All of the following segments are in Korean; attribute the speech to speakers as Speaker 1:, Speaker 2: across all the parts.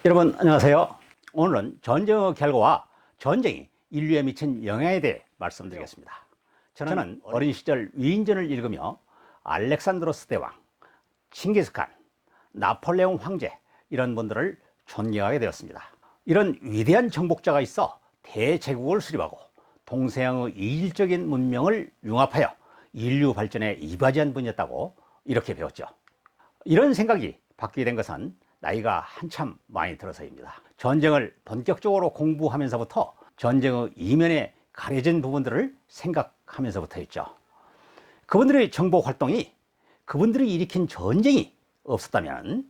Speaker 1: 여러분 안녕하세요. 오늘은 전쟁의 결과와 전쟁이 인류에 미친 영향에 대해 말씀드리겠습니다. 저는 어린 시절 위인전을 읽으며 알렉산드로스 대왕, 칭기스칸, 나폴레옹 황제 이런 분들을 존경하게 되었습니다. 이런 위대한 정복자가 있어 대제국을 수립하고 동서양의 이질적인 문명을 융합하여 인류 발전에 이바지한 분이었다고 이렇게 배웠죠. 이런 생각이 바뀌게 된 것은 나이가 한참 많이 들어서입니다. 전쟁을 본격적으로 공부하면서부터 전쟁의 이면에 가려진 부분들을 생각하면서부터였죠. 그분들의 정복 활동이, 그분들이 일으킨 전쟁이 없었다면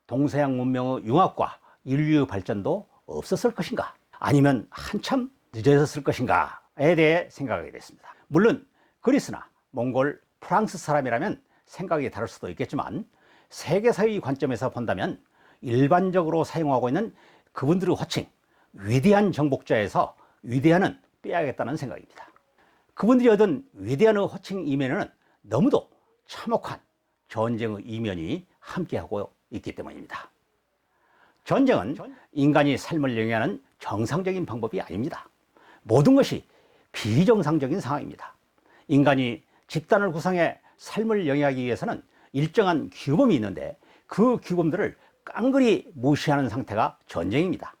Speaker 1: 동서양 문명의 융합과 인류의 발전도 없었을 것인가, 아니면 한참 늦어졌을 것인가에 대해 생각하게 됐습니다. 물론 그리스나 몽골, 프랑스 사람이라면 생각이 다를 수도 있겠지만 세계사의 관점에서 본다면 일반적으로 사용하고 있는 그분들의 호칭, 위대한 정복자에서 위대한은 빼야겠다는 생각입니다. 그분들이 얻은 위대한의 호칭 이면에는 너무도 참혹한 전쟁의 이면이 함께하고 있기 때문입니다. 전쟁은 인간이 삶을 영위하는 정상적인 방법이 아닙니다. 모든 것이 비정상적인 상황입니다. 인간이 집단을 구성해 삶을 영위하기 위해서는 일정한 규범이 있는데 그 규범들을 깡그리 무시하는 상태가 전쟁입니다.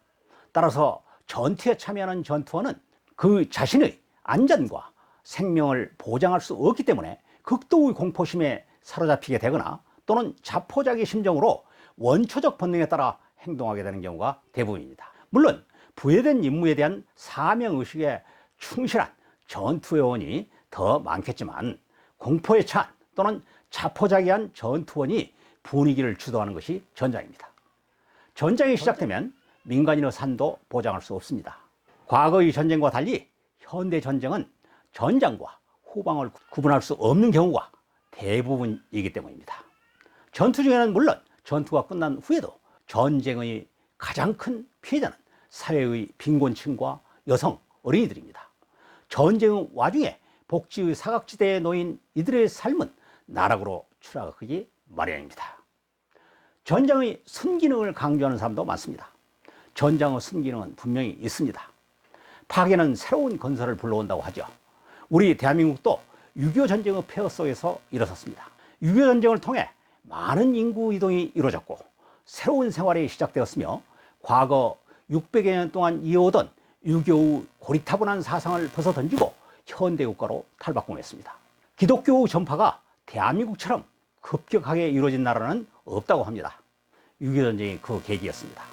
Speaker 1: 따라서 전투에 참여하는 전투원은 그 자신의 안전과 생명을 보장할 수 없기 때문에 극도의 공포심에 사로잡히게 되거나 또는 자포자기 심정으로 원초적 본능에 따라 행동하게 되는 경우가 대부분입니다. 물론 부여된 임무에 대한 사명의식에 충실한 전투요원이 더 많겠지만 공포에 찬 또는 자포자기한 전투원이 분위기를 주도하는 것이 전장입니다. 전장이 시작되면 민간인의 산도 보장할 수 없습니다. 과거의 전쟁과 달리 현대 전쟁은 전장과 후방을 구분할 수 없는 경우가 대부분이기 때문입니다. 전투 중에는 물론 전투가 끝난 후에도 전쟁의 가장 큰 피해자는 사회의 빈곤층과 여성, 어린이들입니다. 전쟁의 와중에 복지의 사각지대에 놓인 이들의 삶은 나락으로 추락하기 마련입니다. 전장의 순기능을 강조하는 사람도 많습니다. 전장의 순기능은 분명히 있습니다. 파괴는 새로운 건설을 불러온다고 하죠. 우리 대한민국도 6.25 전쟁의 폐허 속에서 일어섰습니다. 6.25 전쟁을 통해 많은 인구 이동이 이루어졌고 새로운 생활이 시작되었으며 과거 600여 년 동안 이어오던 6.25 고리타분한 사상을 벗어던지고 현대국가로 탈바꿈했습니다. 기독교 전파가 대한민국처럼 급격하게 이루어진 나라는 없다고 합니다. 6.25 전쟁이 그 계기였습니다.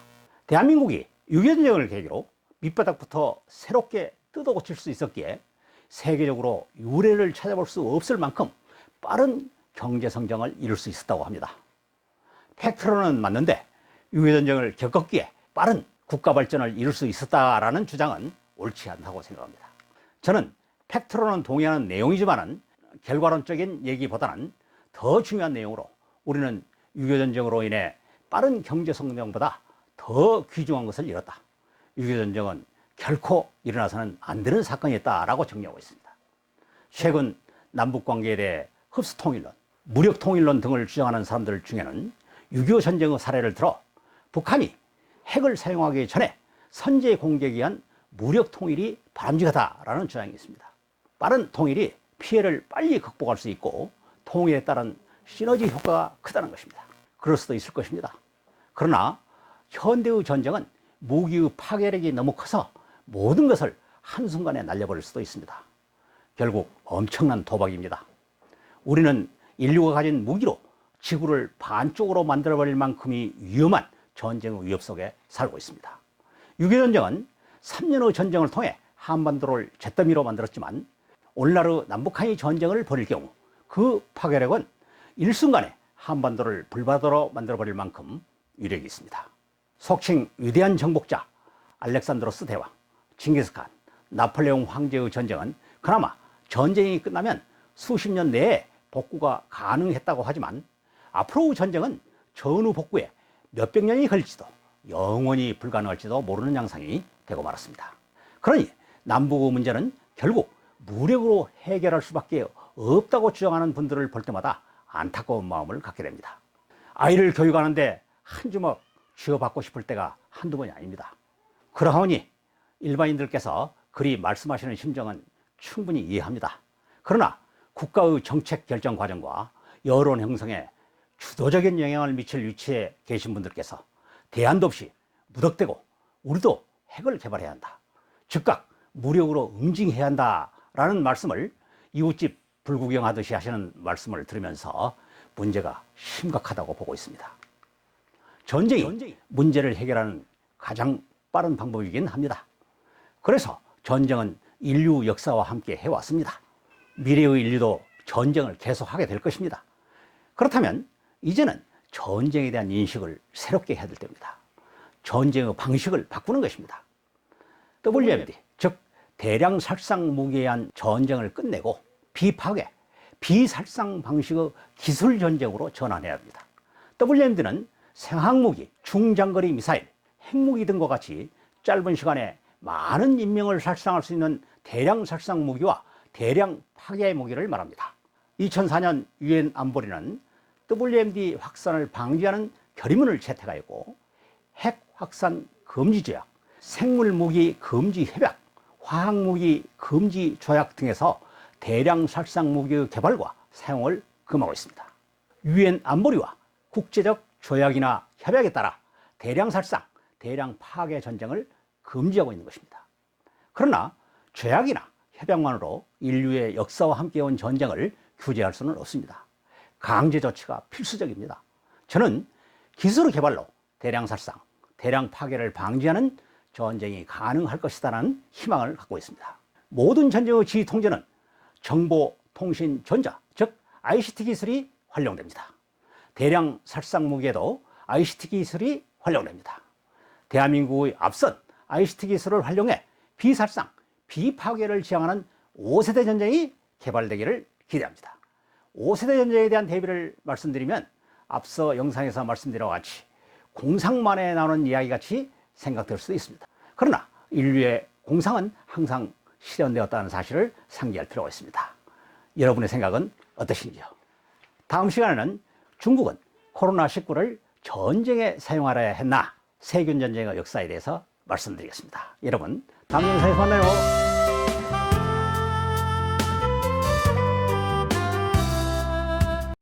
Speaker 1: 대한민국이 6.25 전쟁을 계기로 밑바닥부터 새롭게 뜯어고칠 수 있었기에 세계적으로 유례를 찾아볼 수 없을 만큼 빠른 경제 성장을 이룰 수 있었다고 합니다. 팩트로는 맞는데 6.25 전쟁을 겪었기에 빠른 국가 발전을 이룰 수 있었다라는 주장은 옳지 않다고 생각합니다. 저는 팩트로는 동의하는 내용이지만은 결과론적인 얘기보다는 더 중요한 내용으로 우리는 6.25 전쟁으로 인해 빠른 경제 성장보다 더 귀중한 것을 잃었다. 6.25 전쟁은 결코 일어나서는 안 되는 사건이었다라고 정리하고 있습니다. 최근 남북관계에 대해 흡수통일론, 무력통일론 등을 주장하는 사람들 중에는 6.25 전쟁의 사례를 들어 북한이 핵을 사용하기 전에 선제 공격에 의한 무력통일이 바람직하다라는 주장이 있습니다. 빠른 통일이 피해를 빨리 극복할 수 있고 통일에 따른 시너지 효과가 크다는 것입니다. 그럴 수도 있을 것입니다. 그러나 현대의 전쟁은 무기의 파괴력이 너무 커서 모든 것을 한순간에 날려버릴 수도 있습니다. 결국 엄청난 도박입니다. 우리는 인류가 가진 무기로 지구를 반쪽으로 만들어버릴 만큼이 위험한 전쟁의 위협 속에 살고 있습니다. 6.25 전쟁은 3년의 전쟁을 통해 한반도를 잿더미로 만들었지만 오늘날의 남북한이 전쟁을 벌일 경우 그 파괴력은 일순간에 한반도를 불바다로 만들어버릴 만큼 위력이 있습니다. 속칭 위대한 정복자 알렉산드로스 대왕, 칭기스칸, 나폴레옹 황제의 전쟁은 그나마 전쟁이 끝나면 수십 년 내에 복구가 가능했다고 하지만 앞으로의 전쟁은 전후 복구에 몇백 년이 걸릴지도 영원히 불가능할지도 모르는 양상이 되고 말았습니다. 그러니 남북의 문제는 결국 무력으로 해결할 수밖에 없다고 주장하는 분들을 볼 때마다 안타까운 마음을 갖게 됩니다. 아이를 교육하는데 한 주먹 쥐어받고 싶을 때가 한두 번이 아닙니다. 그러하오니 일반인들께서 그리 말씀하시는 심정은 충분히 이해합니다. 그러나 국가의 정책 결정 과정과 여론 형성에 주도적인 영향을 미칠 위치에 계신 분들께서 대안도 없이 무턱대고 우리도 핵을 개발해야 한다, 즉각 무력으로 응징해야 한다라는 말씀을 이웃집 불구경하듯이 하시는 말씀을 들으면서 문제가 심각하다고 보고 있습니다. 전쟁이 문제를 해결하는 가장 빠른 방법이긴 합니다. 그래서 전쟁은 인류 역사와 함께 해왔습니다. 미래의 인류도 전쟁을 계속하게 될 것입니다. 그렇다면 이제는 전쟁에 대한 인식을 새롭게 해야 될 때입니다. 전쟁의 방식을 바꾸는 것입니다. WMD, 즉 대량 살상 무기에 의한 전쟁을 끝내고 비파괴, 비살상 방식의 기술 전쟁으로 전환해야 합니다. WMD는 생화학무기, 중장거리 미사일, 핵무기 등과 같이 짧은 시간에 많은 인명을 살상할 수 있는 대량 살상 무기와 대량 파괴 무기를 말합니다. 2004년 유엔 안보리는 WMD 확산을 방지하는 결의문을 채택하였고, 핵 확산 금지 조약, 생물무기 금지 협약, 화학무기 금지 조약 등에서 대량 살상 무기의 개발과 사용을 금하고 있습니다. 유엔 안보리와 국제적 조약이나 협약에 따라 대량 살상, 대량 파괴 전쟁을 금지하고 있는 것입니다. 그러나 조약이나 협약만으로 인류의 역사와 함께 온 전쟁을 규제할 수는 없습니다. 강제 조치가 필수적입니다. 저는 기술 개발로 대량 살상, 대량 파괴를 방지하는 전쟁이 가능할 것이다라는 희망을 갖고 있습니다. 모든 전쟁의 지휘 통제는 정보, 통신, 전자, 즉 ICT 기술이 활용됩니다. 대량 살상 무기에도 ICT 기술이 활용됩니다. 대한민국의 앞선 ICT 기술을 활용해 비살상, 비파괴를 지향하는 5세대 전쟁이 개발되기를 기대합니다. 5세대 전쟁에 대한 대비를 말씀드리면 앞서 영상에서 말씀드린 것 같이 공상만에 나오는 이야기 같이 생각될 수도 있습니다. 그러나 인류의 공상은 항상 실현되었다는 사실을 상기할 필요가 있습니다. 여러분의 생각은 어떠신지요? 다음 시간에는 중국은 코로나19를 전쟁에 사용하려 했나, 세균 전쟁의 역사에 대해서 말씀드리겠습니다. 여러분, 다음 영상에서 만나요.